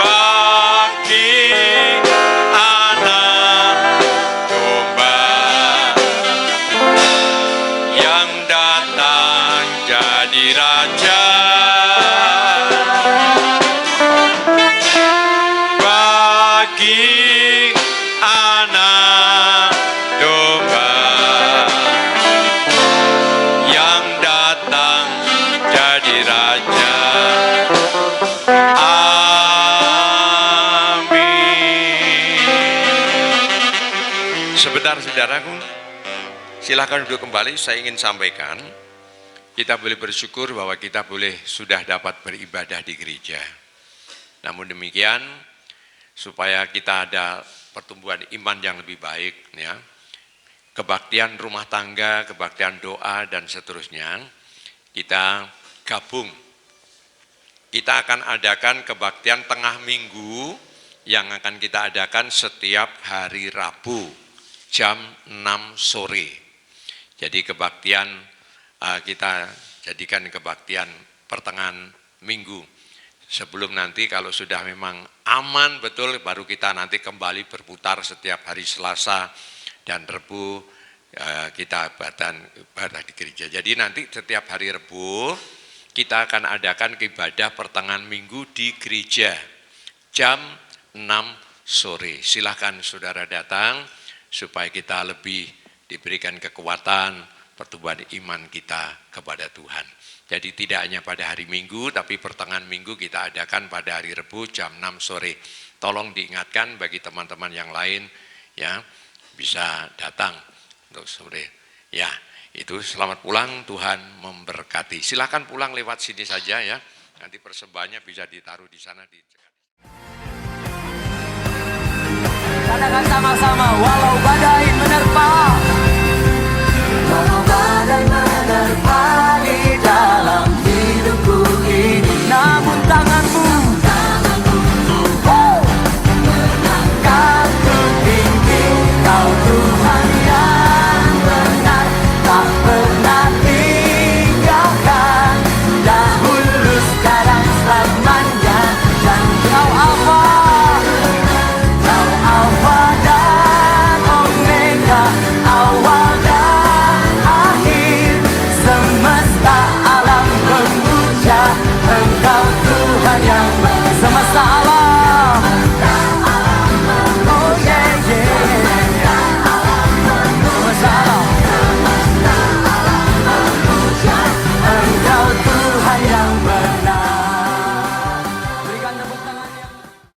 bagi anak domba yang datang jadi raja, bagi anak domba yang datang jadi raja. Amin. Sebentar saudaraku, silakan duduk kembali. Saya ingin sampaikan, kita boleh bersyukur bahwa kita sudah dapat beribadah di gereja. Namun demikian, supaya kita ada pertumbuhan iman yang lebih baik, ya, kebaktian rumah tangga, kebaktian doa dan seterusnya, kita gabung. Kita akan adakan kebaktian tengah minggu yang akan kita adakan setiap hari Rabu jam 6 sore. Jadi kebaktian kita jadikan kebaktian pertengahan minggu. Sebelum nanti kalau sudah memang aman betul, baru kita nanti kembali berputar setiap hari Selasa dan Rebu kita ibadah di gereja. Jadi nanti setiap hari Rebu kita akan adakan ibadah pertengahan minggu di gereja jam 6 sore. Silakan saudara datang supaya kita lebih diberikan kekuatan pertumbuhan iman kita kepada Tuhan. Jadi tidak hanya pada hari Minggu, tapi pertengahan minggu kita adakan pada hari Rebu jam 6 sore. Tolong diingatkan bagi teman-teman yang lain, ya, bisa datang untuk sore. Ya, itu selamat pulang, Tuhan memberkati. Silakan pulang lewat sini saja ya. Nanti persembahannya bisa ditaruh di sana di. Katakan sama-sama, walau badai menerpa.